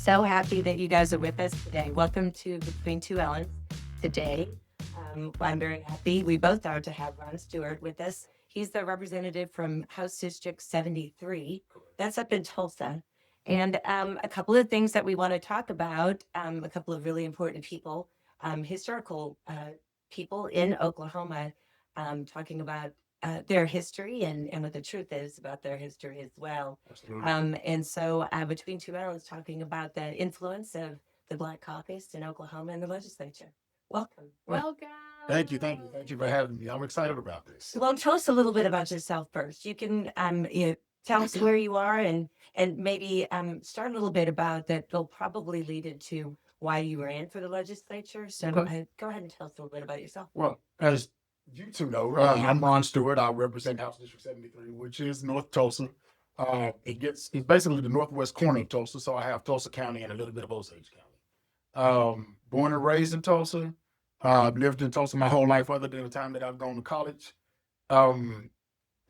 So happy that you guys are with us today. Welcome to Between Two Ellens. Today, I'm very happy. We both are to have Ron Stewart with us. He's the representative from House District 73. That's up in Tulsa. And a couple of things that we want to talk about, a couple of really important people, historical people in Oklahoma, talking about their history and what the truth is about their history as well. Absolutely. And so Between Two Islands, talking about the influence of the Black Caucus in Oklahoma and the legislature. Welcome. Welcome. Thank you for having me. I'm excited about this. Well, tell us a little bit about yourself first. You can tell us where you are and maybe start a little bit about that. Will probably lead into why you ran for the legislature. So go ahead and tell us a little bit about yourself. Well, as you two know, I'm Ron Stewart. I represent House District 73, which is North Tulsa. It's basically the northwest corner of Tulsa, so I have Tulsa County and a little bit of Osage County. Born and raised in Tulsa. I've lived in Tulsa my whole life, other than the time that I've gone to college. Got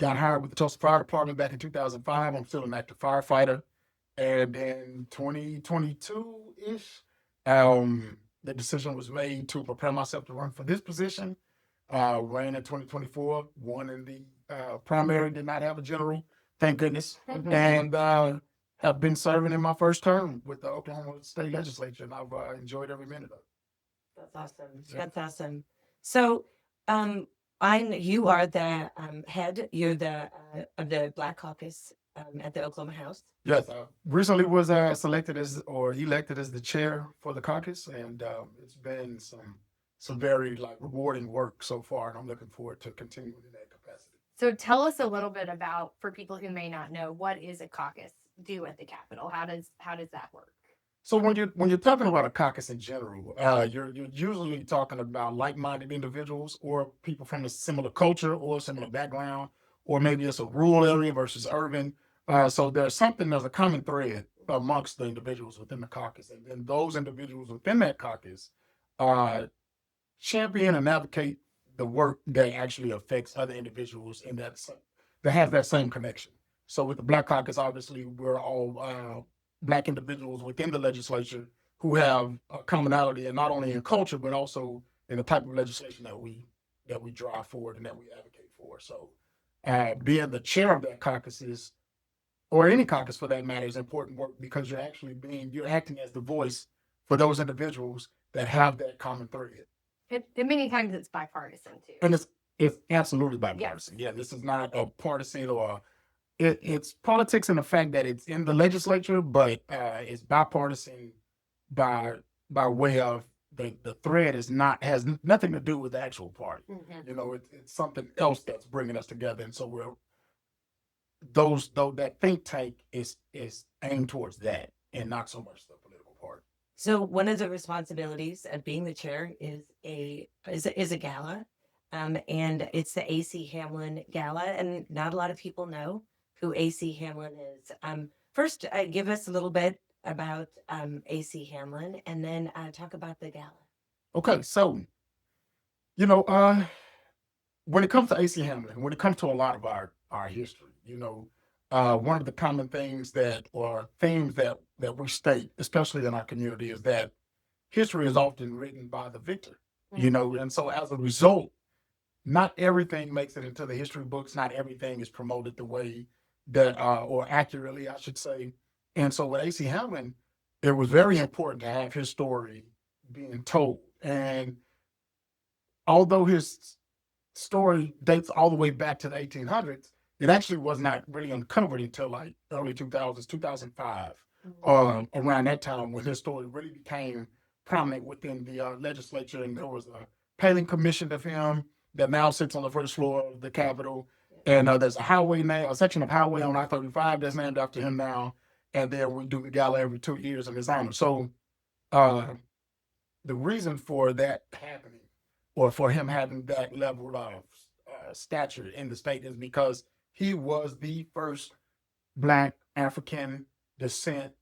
hired with the Tulsa Fire Department back in 2005. I'm still an active firefighter. And in 2022-ish, the decision was made to prepare myself to run for this position. Ran in 2024, won in the primary, did not have a general, thank goodness. And have been serving in my first term with the Oklahoma State Legislature, and I've enjoyed every minute of it. That's awesome. That's awesome. So, you are the head. You're the of the Black Caucus at the Oklahoma House. Yes, recently was elected as the chair for the caucus, and it's been some very rewarding work so far, and I'm looking forward to continuing in that capacity. So tell us a little bit about, for people who may not know, what is a caucus do at the Capitol? How does that work? So when you're talking about a caucus in general, you're usually talking about like-minded individuals or people from a similar culture or similar background, or maybe it's a rural area versus urban. So there's a common thread amongst the individuals within the caucus, and then those individuals within that caucus champion and advocate the work that actually affects other individuals and that have that same connection. So with the Black Caucus, obviously, we're all Black individuals within the legislature who have a commonality, and not only in culture, but also in the type of legislation that we drive forward and that we advocate for. So being the chair of that caucus or any caucus for that matter, is important work, because you're acting as the voice for those individuals that have that common thread. And many times it's bipartisan too. And it's absolutely bipartisan. Yes. Yeah, this is not a partisan or it's politics in the fact that it's in the legislature, but it's bipartisan by way of the thread has nothing to do with the actual party. Mm-hmm. It's something else that's bringing us together, and so that think tank is aimed towards that, and not so much the political party. So one of the responsibilities of being the chair is a gala, and it's the AC Hamlin Gala, and not a lot of people know who AC Hamlin is. First, give us a little bit about AC Hamlin, and then talk about the gala. Okay, so when it comes to AC Hamlin, when it comes to a lot of our history, one of the common things themes that we state, especially in our community, is that history is often written by the victor. Mm-hmm. And so as a result, not everything makes it into the history books. Not everything is promoted the way that, or accurately, I should say. And so with AC Hamlin, it was very important to have his story being told. And although his story dates all the way back to the 1800s, it actually was not really uncovered until early 2000s, 2005, around that time, when his story really became prominent within the legislature. And there was a paling commission of him that now sits on the first floor of the Capitol. And there's a section of highway on I-35 that's named after him now. And then we do the gala every 2 years in his honor. So the reason for that happening, or for him having that level of stature in the state, is because he was the first Black African descent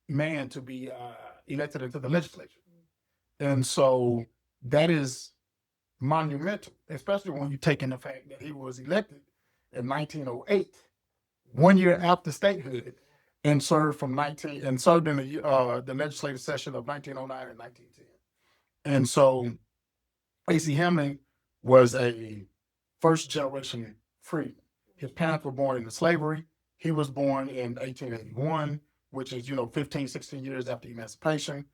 man to be elected into the legislature. And so that is monumental, especially when you take in the fact that he was elected in 1908, 1 year after statehood. and served in the legislative session of 1909 and 1910. And so AC Hamlin was a first generation free. His parents were born into slavery. He was born in 1881, which is, 15, 16 years after emancipation.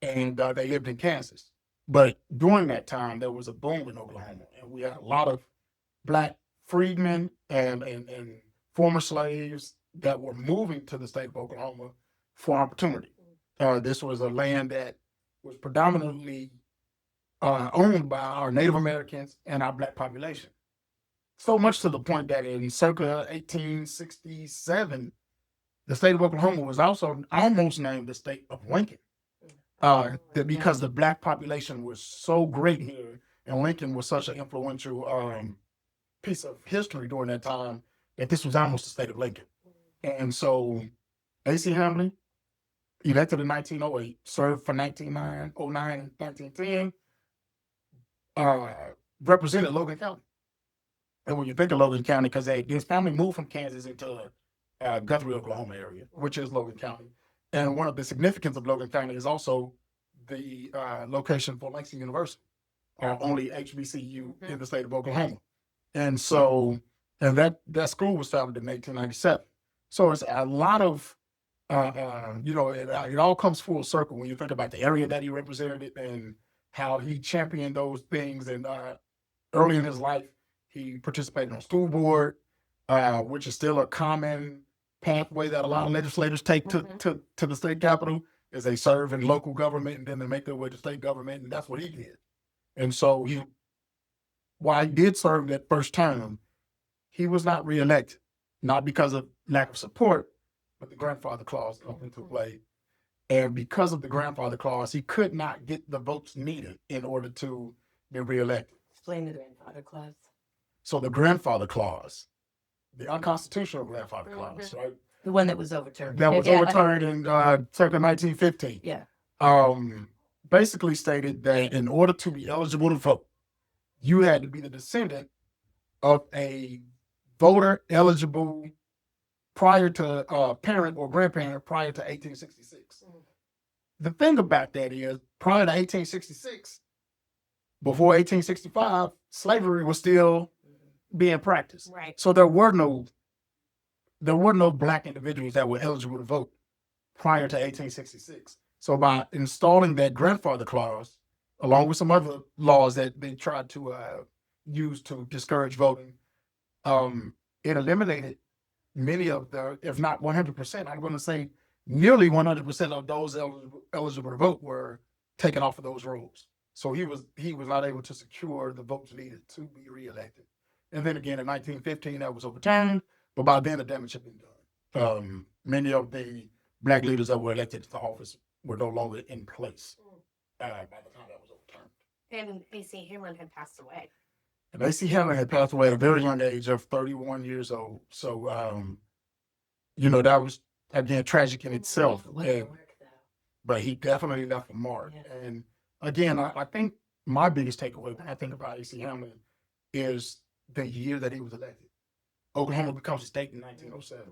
And they lived in Kansas. But during that time, there was a boom in Oklahoma. And we had a lot of Black freedmen and former slaves that were moving to the state of Oklahoma for opportunity. This was a land that was predominantly owned by our Native Americans and our Black population. So much to the point that in circa 1867, the state of Oklahoma was also almost named the state of Lincoln, because the Black population was so great here, and Lincoln was such an influential piece of history during that time that this was almost the state of Lincoln. And so AC Hamlin, elected in 1908, served for 1909, 1910, represented Logan County. And when you think of Logan County, because his family moved from Kansas into Guthrie, Oklahoma area, which is Logan County. And one of the significance of Logan County is also the location for Langston University, only HBCU in the state of Oklahoma. And so, and that school was founded in 1897. So it's a lot of, it all comes full circle when you think about the area that he represented and how he championed those things. And early in his life, he participated on school board, which is still a common pathway that a lot of legislators take to the state capitol, is they serve in local government and then they make their way to state government, and that's what he did. And so while he did serve that first term, he was not reelected, not because of lack of support, but the grandfather clause comes into play. And because of the grandfather clause, he could not get the votes needed in order to be reelected. Explain the grandfather clause. So the grandfather clause, the unconstitutional grandfather clause, right? The one that was overturned. That was overturned in circa 1915. Yeah. Basically stated that in order to be eligible to vote, you had to be the descendant of a voter eligible prior to parent or grandparent prior to 1866. The thing about that is, prior to 1866, before 1865, slavery was still being practiced. Right. So there were no Black individuals that were eligible to vote prior to 1866. So by installing that grandfather clause, along with some other laws that they tried to use to discourage voting, it eliminated many of the, if not 100%, I'm going to say nearly 100% of those eligible to vote were taken off of those rolls. So he was not able to secure the votes needed to be reelected. And then again in 1915 that was overturned, but by then the damage had been done. Many of the Black leaders that were elected to office were no longer in place by the time that was overturned. And AC Hamlin had passed away. And AC Hamlin had passed away at a very young age of 31 years old. So, that was, again, tragic in itself. But he definitely left a mark. Yeah. And again, I think my biggest takeaway when I think about AC Hamlin is the year that he was elected. Oklahoma becomes a state in 1907.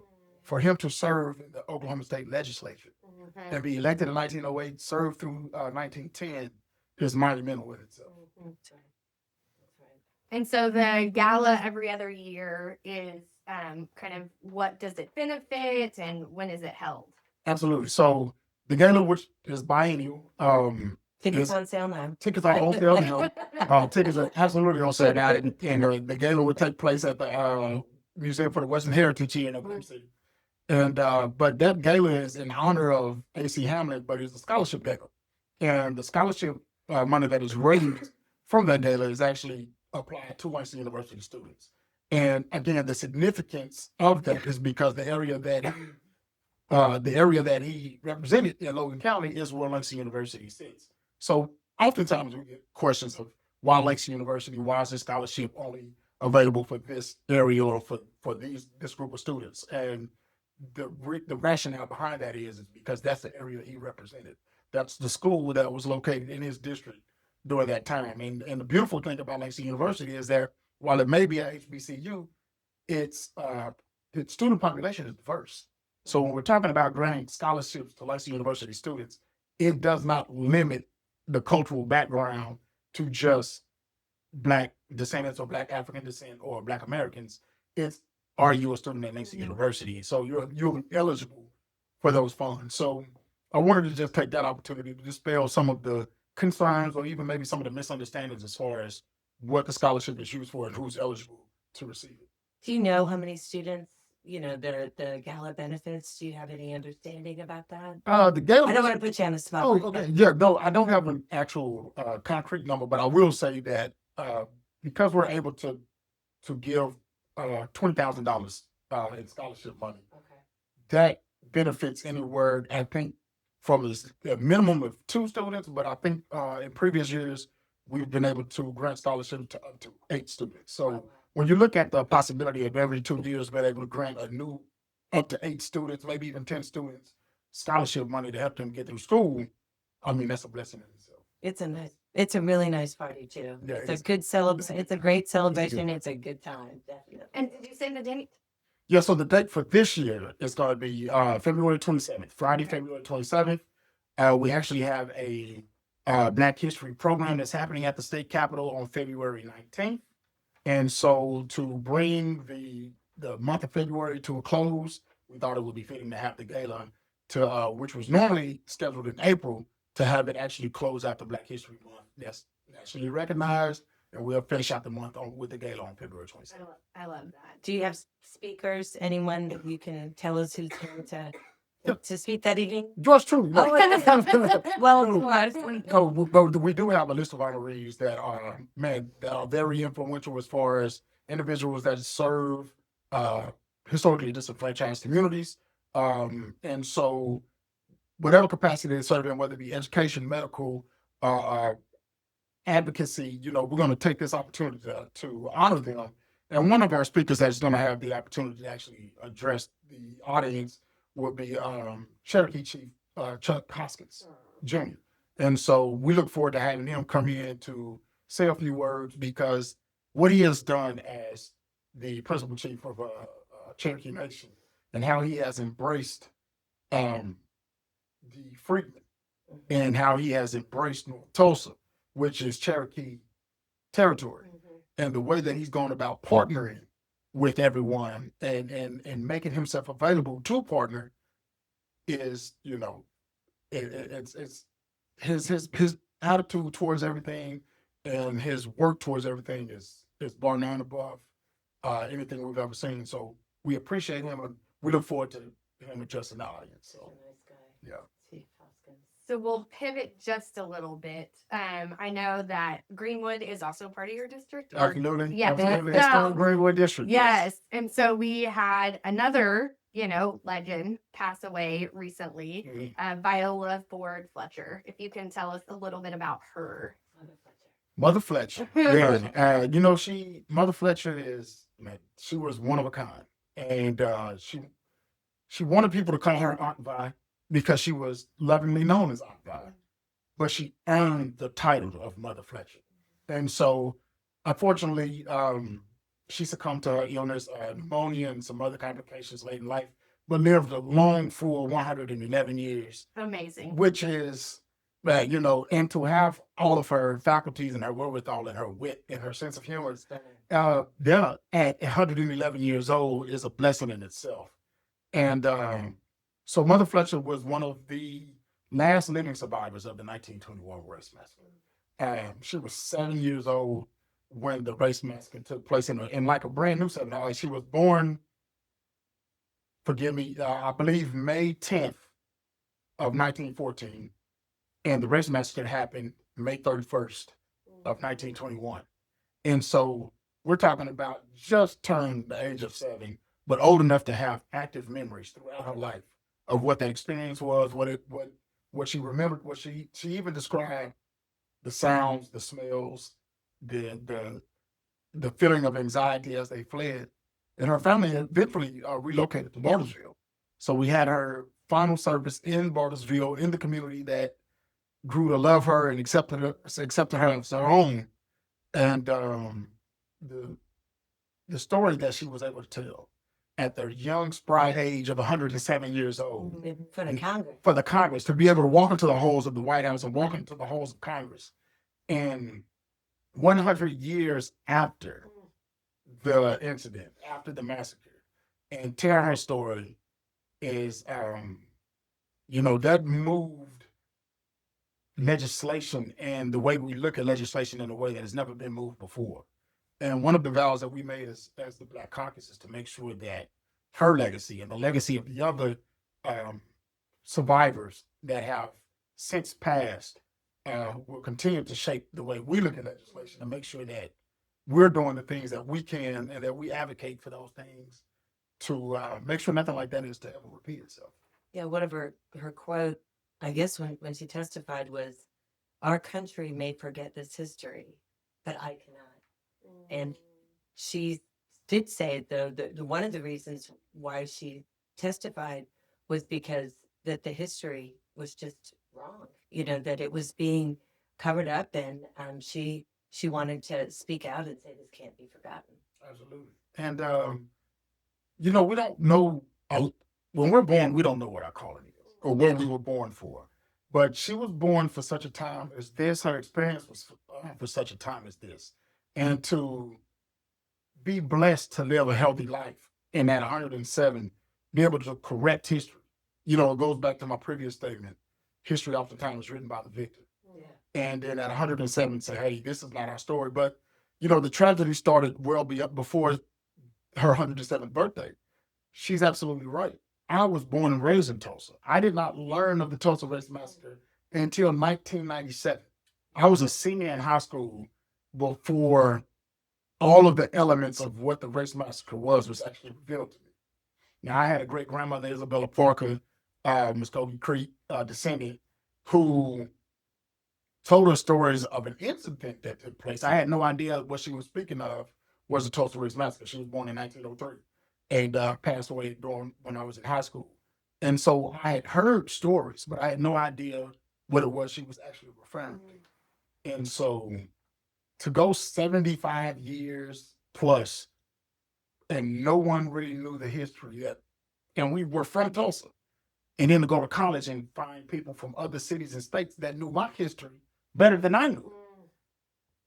For him to serve in the Oklahoma State Legislature and be elected in 1908, serve through 1910 is monumental in itself. That's right. And so the gala every other year is kind of, what does it benefit and when is it held? Absolutely. So the gala, which is biennial, Tickets on sale now. Tickets are on sale now. Tickets are absolutely on sale now. And the gala will take place at the Museum for the Western Heritage here in Oklahoma City. And but that gala is in honor of AC Hamlin, but it's a scholarship gala. And the scholarship money that is raised from that gala is actually applied to Langston University students. And again, the significance of that is because the area that he represented in Logan County is where Langston University sits. So oftentimes we get questions of why Langston University, why is this scholarship only available for this area or for this group of students? And the rationale behind that is because that's the area he represented. That's the school that was located in his district during that time. And the beautiful thing about Langston University is that while it may be a HBCU, its student population is diverse. So when we're talking about granting scholarships to Langston University students, it does not limit the cultural background to just Black descendants or Black African descent or Black Americans. It's, are you a student at Langston University? So you're eligible for those funds. So I wanted to just take that opportunity to dispel some of the concerns or even maybe some of the misunderstandings as far as what the scholarship is used for and who's eligible to receive it. Do you know how many students, the gala benefits? Do you have any understanding about that? The gala. I don't want to put you on the spot. Oh, okay. Yeah, no, I don't have an actual concrete number, but I will say that because we're able to give $20,000 in scholarship money, Okay. that benefits anywhere, I think, from a minimum of 2 students, but I think in previous years we've been able to grant scholarships to up to 8 students. So when you look at the possibility of every 2 years being able to grant a new up to 8 students, maybe even 10 students, scholarship money to help them get through school, I mean, that's a blessing in itself. It's a really nice party too. Yeah, It's a good celebration. It's a great celebration. It's a good time, definitely. And did you say the date? Yeah, so the date for this year is going to be February 27th, Friday, February 27th. We actually have a Black History program that's happening at the state capitol on February 19th. And so to bring the month of February to a close, we thought it would be fitting to have the gala to which was normally scheduled in April, to have it actually close out the Black History Month. That's nationally recognized, and we'll finish out the month with the gala on February 27th. I love that. Do you have speakers? Anyone that you can tell us who's going to speak that evening? Yours truly. Oh, well, But we do have a list of honorees that are very influential as far as individuals that serve historically disenfranchised communities. And so whatever capacity they serve in, whether it be education, medical, advocacy, we're going to take this opportunity to honor them. And one of our speakers that's going to have the opportunity to actually address the audience will be Cherokee Chief Chuck Hoskins Jr. And so we look forward to having him come in to say a few words, because what he has done as the principal chief of Cherokee Nation and how he has embraced the freedmen and how he has embraced North Tulsa, which is Cherokee territory, and the way that he's gone about partnering with everyone and making himself available to partner is, it's his attitude towards everything and his work towards everything is bar none above anything we've ever seen. So we appreciate him, and we look forward to him addressing the audience. So nice guy. yeah. Chief Hoskins. So we'll pivot just a little bit. I know that Greenwood is also part of your district. Absolutely. Yeah. Absolutely. It's So- the Greenwood District. Yes. And so we had another, legend pass away recently, Viola Ford Fletcher. If you can tell us a little bit about her. Mother Fletcher. Yeah. Mother Fletcher is, she was one of a kind. And she wanted people to call her Aunt Vi because she was lovingly known as Aunt Vi. But she earned the title of Mother Fletcher. And so, unfortunately, she succumbed to her illness, pneumonia, and some other complications late in life, but lived a long, full 111 years. Amazing. Which is, and to have all of her faculties and her wherewithal and her wit and her sense of humor, there at 111 years old is a blessing in itself. And so Mother Fletcher was one of the last living survivors of the 1921 race massacre. She was 7 years old when the race massacre took place in like a brand new 7. She was born, forgive me, I believe May 10th of 1914. And the race massacre happened May 31st of 1921. And so we're talking about just turned the age of 7, but old enough to have active memories throughout her life of what that experience was, what she remembered, what she even described the sounds, the smells, the feeling of anxiety as they fled. And her family eventually relocated to Bartlesville. So we had her final service in Bartlesville, in the community that grew to love her and accepted her as their own. And the story that she was able to tell at their young, spry age of 107 years old For the Congress. for the Congress to be able to walk into the halls of the White House and walk into the halls of Congress. And 100 years after the incident, after the massacre, and tell her story is, that moved legislation and the way we look at legislation in a way that has never been moved before. And one of the vows that we made as the Black Caucus is to make sure that her legacy and the legacy of the other survivors that have since passed will continue to shape the way we look at legislation and make sure that we're doing the things that we can and that we advocate for those things to make sure nothing like that is to ever repeat itself. Yeah, one of her quote, I guess when she testified was, "Our country may forget this history, but I cannot." And she did say, though, that one of the reasons why she testified was because that the history was just wrong, that it was being covered up, and she wanted to speak out and say this can't be forgotten. Absolutely. And, we don't know, when we're born, we don't know what our calling is or what we were born for. But she was born for such a time as this. Her experience was for such a time as this. And to be blessed to live a healthy life and at 107, be able to correct history. It goes back to my previous statement. History oftentimes is written by the victor. Yeah. And then at 107 say, hey, this is not our story. But, the tragedy started well before her 107th birthday. She's absolutely right. I was born and raised in Tulsa. I did not learn of the Tulsa Race Massacre until 1997. I was a senior in high school before all of the elements of what the race massacre was actually revealed to me. Now, I had a great grandmother, Isabella Parker, Muskogee Creek descendant, who told her stories of an incident that took place. I had no idea what she was speaking of was the Tulsa Race Massacre. She was born in 1903 and passed away when I was in high school. And so I had heard stories, but I had no idea what it was she was actually referring to. And so to go 75 years plus and no one really knew the history yet, and we were from Tulsa, and then to go to college and find people from other cities and states that knew my history better than I knew.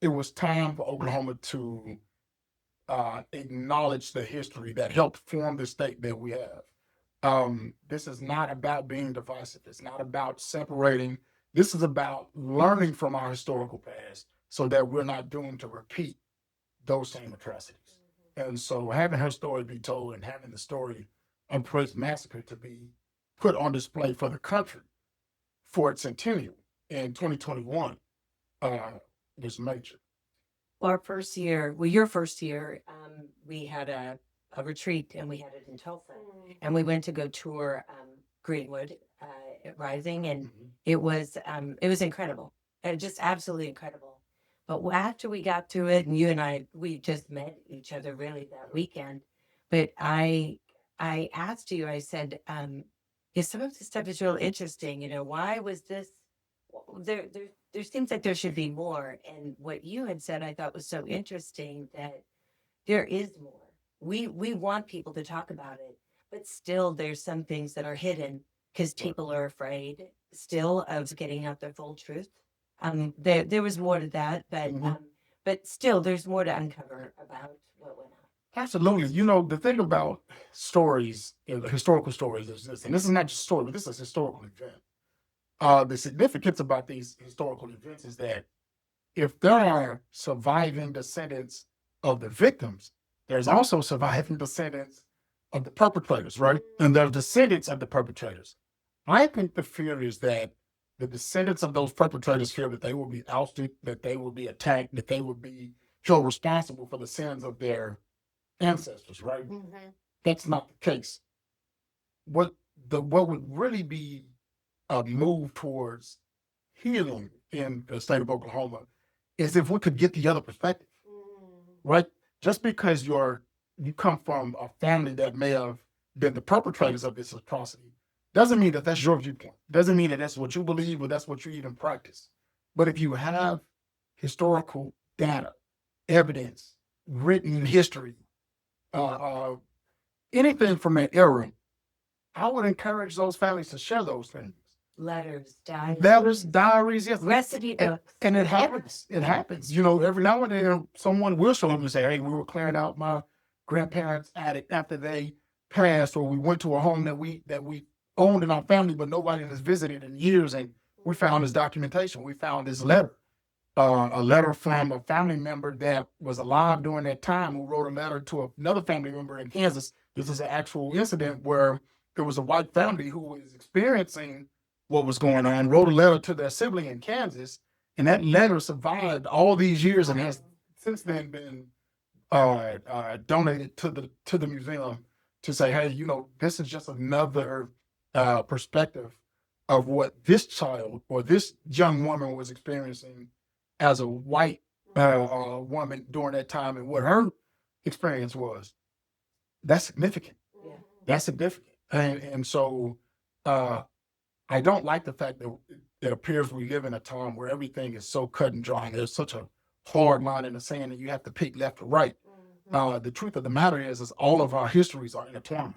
It was time for Oklahoma to acknowledge the history that helped form the state that we have. This is not about being divisive. It's not about separating. This is about learning from our historical past so that we're not doomed to repeat those same atrocities. And so having her story be told and having the story of the Race Massacre to be put on display for the country for its centennial in 2021 was major. Well, your first year, we had a retreat, and we had it in Tulsa, and we went to go tour Greenwood Rising, and it was incredible, just absolutely incredible. But after we got through it, and you and I, we just met each other really that weekend. But I asked you, I said, some of this stuff is real interesting. Why was this? There seems like there should be more. And what you had said, I thought was so interesting, that there is more. We want people to talk about it, but still there's some things that are hidden because people are afraid still of getting out their full truth. There was more to that, but still there's more to uncover about what went on. Absolutely. The thing about stories, historical stories is this, and this is not just a story, but this is a historical event. The significance about these historical events is that if there are surviving descendants of the victims, there's also surviving descendants of the perpetrators, right? And there are descendants of the perpetrators. I think the fear is that the descendants of those perpetrators fear that they will be ousted, that they will be attacked, that they will be held responsible for the sins of their ancestors, right? Mm-hmm. That's not the case. What would really be a move towards healing in the state of Oklahoma is if we could get the other perspective, right? Just because you come from a family that may have been the perpetrators of this atrocity doesn't mean that that's your viewpoint. Doesn't mean that that's what you believe or that's what you even practice. But if you have historical data, evidence, written history, anything from that era, I would encourage those families to share those things. Letters, diaries, Diaries, yes. recipe books. And it happens. It happens. You know, every now and then someone will show up and say, hey, we were clearing out my grandparents' attic after they passed, or we went to a home that we owned in our family, but nobody has visited in years, and we found this documentation. We found this letter. A letter from a family member that was alive during that time who wrote a letter to another family member in Kansas. This is an actual incident where there was a white family who was experiencing what was going on, wrote a letter to their sibling in Kansas, and that letter survived all these years and has since then been donated to the museum to say, hey, you know, this is just another perspective of what this child or this young woman was experiencing as a white woman during that time and what her experience was. That's significant. Yeah. That's significant. And so I don't like the fact that it appears we live in a time where everything is so cut and dry and there's such a hard line in the sand and you have to pick left or right. The truth of the matter is all of our histories are intertwined.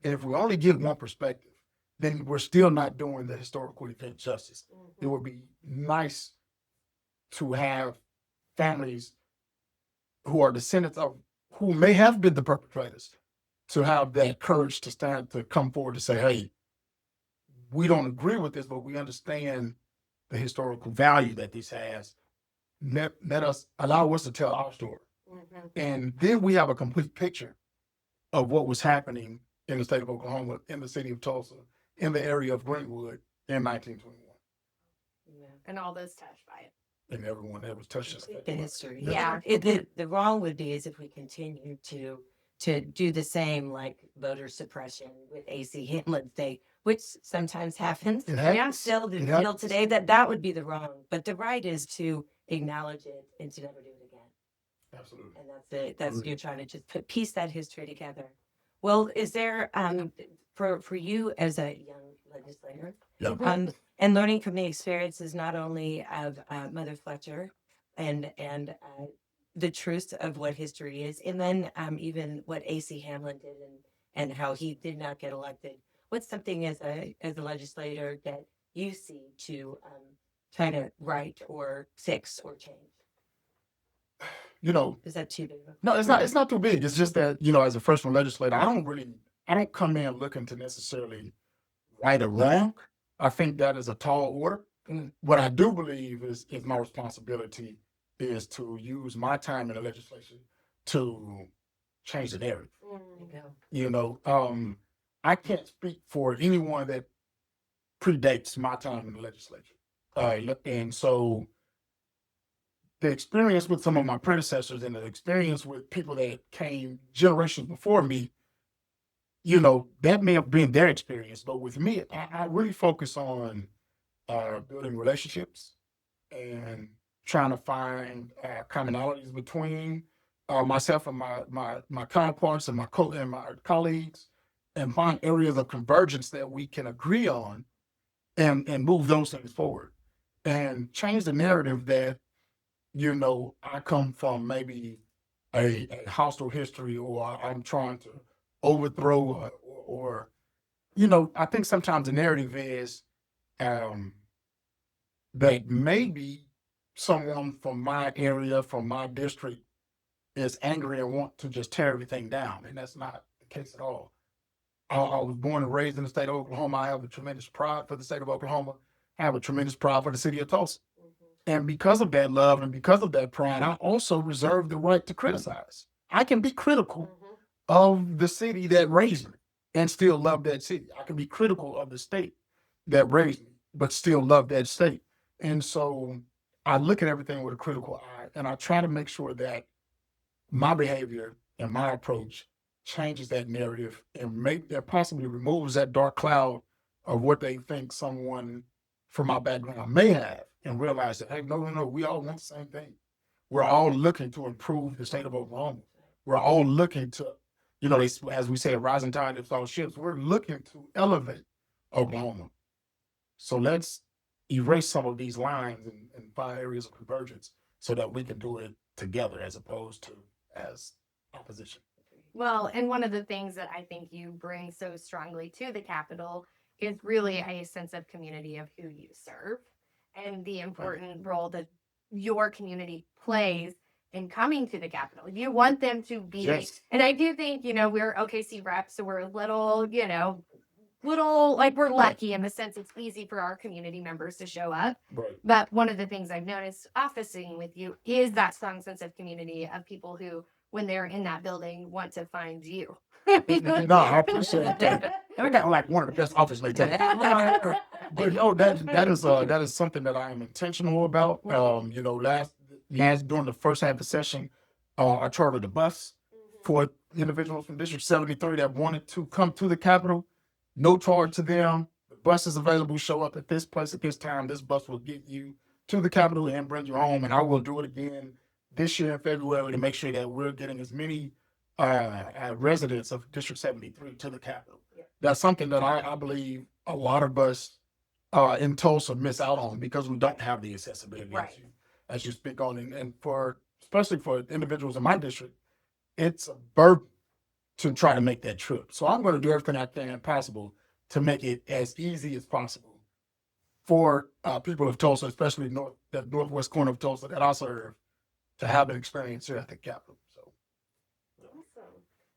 And if we only give one perspective, then we're still not doing the historical event justice. It would be nice to have families who are descendants of who may have been the perpetrators to have that courage to come forward to say, hey, we don't agree with this, but we understand the historical value that this has. Let us allow us to tell our story. And then we have a complete picture of what was happening in the state of Oklahoma, in the city of Tulsa, in the area of Greenwood in 1921. Yeah. And all those touched by it. And everyone that was touched. The history. Yeah. The wrong would be is if we continue to do the same, like voter suppression with AC Hamlin State, which sometimes happens. It happens. Still, It happens. still today, that would be the wrong. But the right is to acknowledge it and to never do it again. Absolutely. And that's it. That's you're trying to just piece that history together. Well, is there for you as a young legislator, Yeah. and learning from the experiences not only of Mother Fletcher and the truth of what history is, and then even what AC Hamlin did and how he did not get elected. What's something as a legislator that you see to try to right or fix or change? You know, Is that too big? no, it's not. It's not too big. It's just that, you know, as a freshman legislator, I don't come in looking to necessarily right or wrong. I think that is a tall order. What I do believe is my responsibility is to use my time in the legislature to change the narrative. You know, I can't speak for anyone that predates my time in the legislature. And so the experience with some of my predecessors and the experience with people that came generations before me, you know, that may have been their experience. But with me, I really focus on building relationships and trying to find commonalities between myself and my counterparts and my colleagues, and find areas of convergence that we can agree on and move those things forward and change the narrative that, you know, I come from maybe a hostile history, or I'm trying to overthrow, or you know, I think sometimes the narrative is that maybe someone from my area, from my district, is angry and want to just tear everything down, and that's not the case at all. I was born and raised in the state of Oklahoma. I have a tremendous pride for the state of Oklahoma. I have a tremendous pride for the city of Tulsa. And because of that love and because of that pride, I also reserve the right to criticize. I can be critical of the city that raised me and still love that city. I can be critical of the state that raised me, but still love that state. And so I look at everything with a critical eye, and I try to make sure that my behavior and my approach changes that narrative and possibly removes that dark cloud of what they think someone from my background may have, and realize that, hey, no, we all want the same thing. We're all looking to improve the state of Oklahoma. We're all looking to, you know, as we say, a rising tide lifts all ships. We're looking to elevate Oklahoma. So let's erase some of these lines and find areas of convergence so that we can do it together as opposed to as opposition. Well, and one of the things that I think you bring so strongly to the Capitol is really a sense of community of who you serve and the important role that your community plays in coming to the Capitol. You want them to be, Yes. and I do think, we're OKC reps, so we're a little, like we're lucky in the sense it's easy for our community members to show up. Right. But one of the things I've noticed officing with you is that strong sense of community of people who, when they're in that building, want to find you. No, I appreciate that. And we got like one of the best office ladies. But that is something that I am intentional about. Last during the first half of the session, I chartered a bus for individuals from District 73 that wanted to come to the Capitol. No charge to them. The bus is available. Show up at this place at this time. This bus will get you to the Capitol and bring you home. And I will do it again this year in February to make sure that we're getting as many residents of District 73 to the Capitol. Yeah. That's something that I believe a lot of us in Tulsa miss out on because we don't have the accessibility Right. as you speak on. And for especially for individuals in my district, it's a burden to try to make that trip. So I'm going to do everything I can possible to make it as easy as possible for people of Tulsa, especially the northwest corner of Tulsa that I serve, to have an experience here at the Capitol. So, Awesome.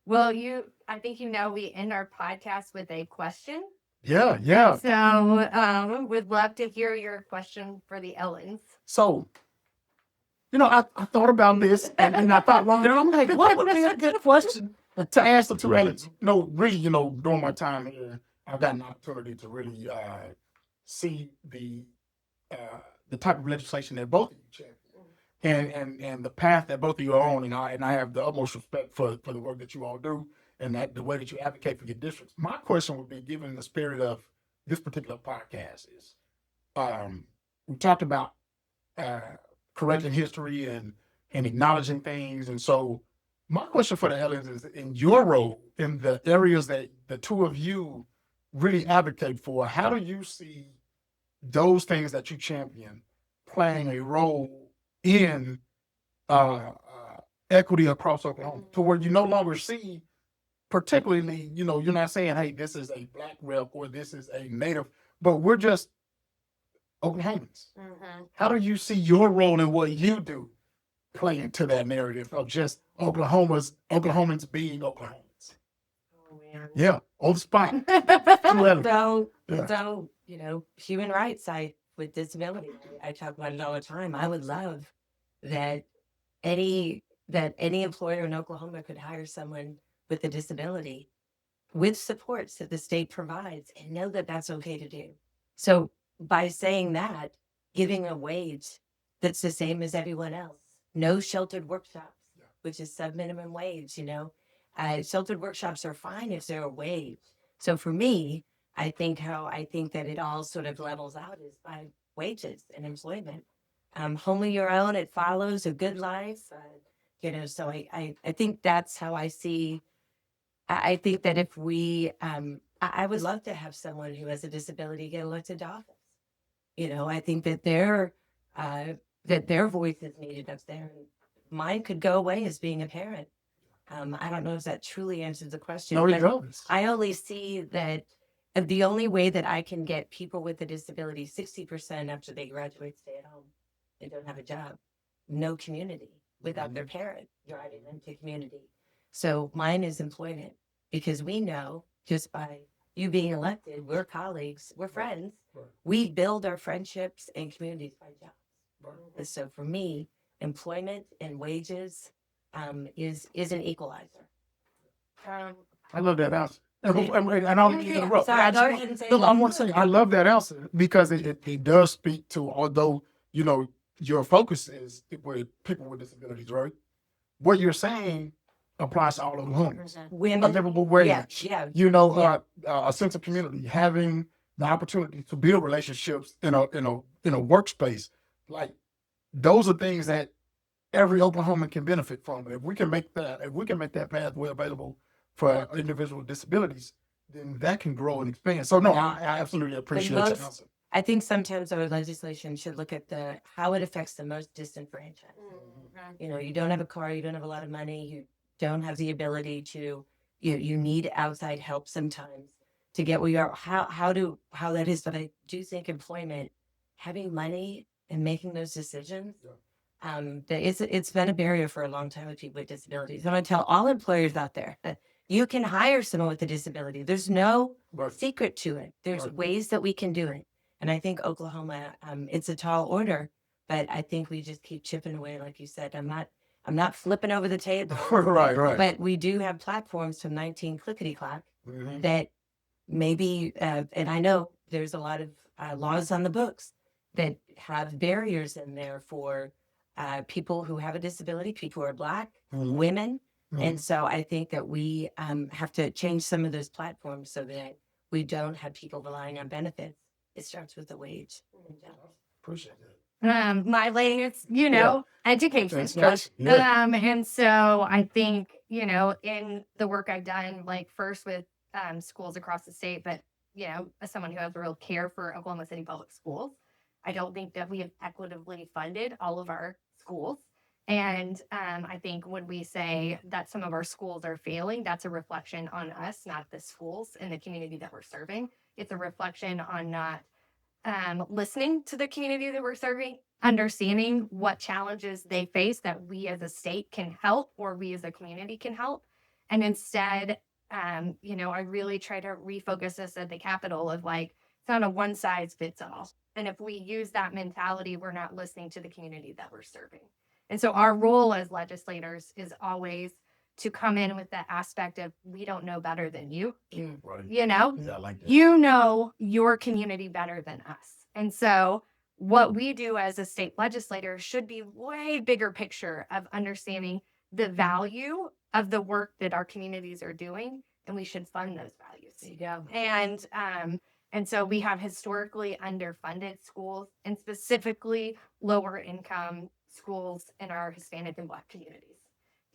Well, I think we end our podcast with a question. yeah. So we'd love to hear your question for the Ellens. So, I thought about this and I thought, well, I'm like, what would be a good question to ask the two Ellens? Really, during my time here, I've got an opportunity to really see the type of legislation that both of you champion and the path that both of you are on. And I have the utmost respect for the work that you all do and the way that you advocate for your districts. My question would be, given the spirit of this particular podcast, is we talked about correcting history and acknowledging things. And so my question for the Ellens is, in your role, in the areas that the two of you really advocate for, how do you see those things that you champion playing a role in equity across Oklahoma, to where you no longer see, particularly, you're not saying, hey, this is a Black rep or this is a Native, but we're just Oklahomans. Mm-hmm. How do you see your role in what you do play into that narrative of just Oklahomans being Oklahomans? Oh man. Yeah, on the spot. So, human rights, with disability, I talk about it all the time. I would love that any employer in Oklahoma could hire someone with a disability with supports that the state provides and know that that's okay to do. So by saying that, giving a wage that's the same as everyone else, no sheltered workshops, which is sub-minimum wage, sheltered workshops are fine if they're a wage. So for me, I think that it all sort of levels out is by wages and employment. Homely your own, it follows a good life. So I think that's how I see. I think that if we, I would love to have someone who has a disability get elected to office. I think that their voice is needed up there. Mine could go away as being a parent. I don't know if that truly answers the question. No, it does. I only see that the only way that I can get people with a disability, 60% after they graduate, stay at home and don't have a job, no community without their parent driving them to community. So mine is employment, because we know just by you being elected, we're colleagues, we're friends. Right. We build our friendships and communities by jobs. Right. And so for me, employment and wages is an equalizer. I love that answer. And I'll interrupt. Sorry, go ahead and say No, I'm saying I love that answer because it does speak to, although your focus is with people with disabilities, right? What you're saying applies to all Oklahomans. A Women, livable wage. yeah. A sense of community, having the opportunity to build relationships in a workspace. Like, those are things that every Oklahoman can benefit from. If we can make that pathway available for individuals with disabilities, then that can grow and expand. So no, I absolutely appreciate your answer. I think sometimes our legislation should look at how it affects the most disenfranchised. You don't have a car, you don't have a lot of money, don't have the ability to, you need outside help sometimes to get where you are. How that is, but I do think employment, having money and making those decisions, it's been a barrier for a long time with people with disabilities. I'm going to tell all employers out there that you can hire someone with a disability. There's no Right. secret to it. There's Right. ways that we can do it. And I think Oklahoma, it's a tall order, but I think we just keep chipping away, like you said. I'm not flipping over the table. Right. But we do have platforms from 19 Clickety Clack Mhm. that maybe, and I know there's a lot of laws on the books that have barriers in there for people who have a disability, people who are Black, Mhm. women. Mhm. And so I think that we have to change some of those platforms so that we don't have people relying on benefits. It starts with the wage. Appreciate that. My lane is, education. Education, yeah. And so I think, in the work I've done, like first with schools across the state, but, as someone who has a real care for Oklahoma City Public Schools, I don't think that we have equitably funded all of our schools. And I think when we say that some of our schools are failing, that's a reflection on us, not the schools and the community that we're serving. It's a reflection on not listening to the community that we're serving, understanding what challenges they face that we as a state can help or we as a community can help. And instead, I really try to refocus this at the Capitol of like, it's not a one size fits all. And if we use that mentality, we're not listening to the community that we're serving. And so our role as legislators is always to come in with that aspect of we don't know better than you. Right. Yeah, I like that. you know your community better than us. And so what we do as a state legislator should be way bigger picture of understanding the value of the work that our communities are doing, and we should fund those values. There you go. And so we have historically underfunded schools, and specifically lower income schools in our Hispanic and Black communities.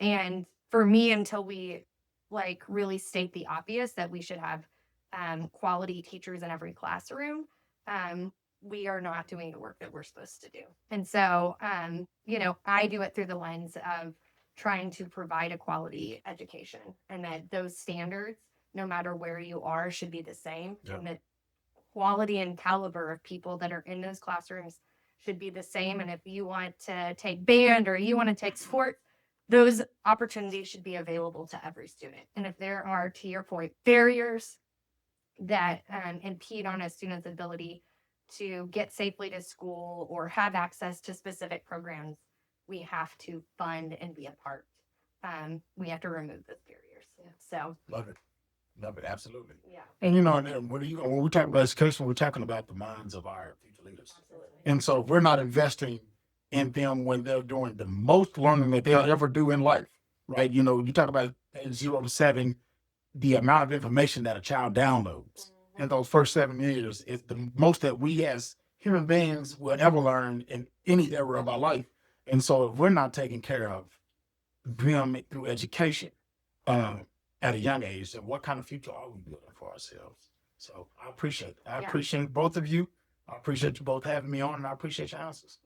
And for me, until we like really state the obvious that we should have quality teachers in every classroom, we are not doing the work that we're supposed to do. And so, I do it through the lens of trying to provide a quality education, and that those standards, no matter where you are, should be the same. Yeah. And that quality and caliber of people that are in those classrooms should be the same. And if you want to take band or you want to take sport, those opportunities should be available to every student. And if there are, to your point, barriers that impede on a student's ability to get safely to school or have access to specific programs, we have to fund and be a part. We have to remove those barriers. So Love it. Love it. Absolutely. yeah. And and when we talk about education, we're talking about the minds of our future leaders. Absolutely. And so if we're not investing in them when they're doing the most learning that they'll ever do in life, right? You talk about age 0 to 7, the amount of information that a child downloads in those first 7 years is the most that we as human beings will ever learn in any era of our life. And so if we're not taking care of them through education at a young age, then what kind of future are we building for ourselves? So I appreciate it. I appreciate both of you. I appreciate you both having me on, and I appreciate your answers.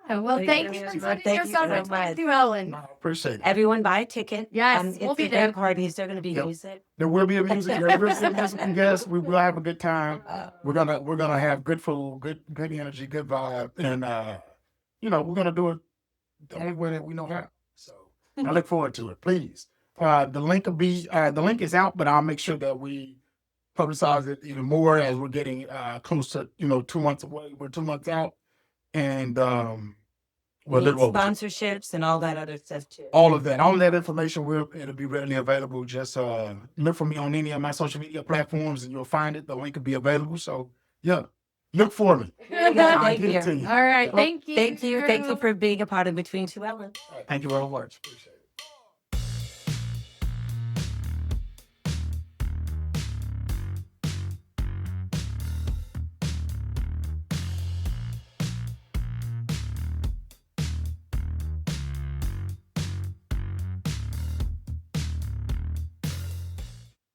Well, thank you for putting yourself in touch, Ellen. I appreciate it. Everyone buy a ticket. Yes, we'll it's be the there. big parties. They're going to be Yep. music. There will be a music. There will be music and guests. We will have a good time. We're gonna have good food, good energy, good vibe, and we're gonna do it the only way that we know how. So I look forward to it. Please, the link is out, but I'll make sure that we publicize it even more as we're getting close to 2 months away. We're 2 months out, and Need sponsorships and all that other stuff too. all of that information it'll be readily available. Just look for me on any of my social media platforms and you'll find it. The link will be available. So yeah, look for me. I'll Thank get it you. to you. All right. Thank you. Thank you for being a part of Between Two Ellens. Thank you very much. Appreciate it.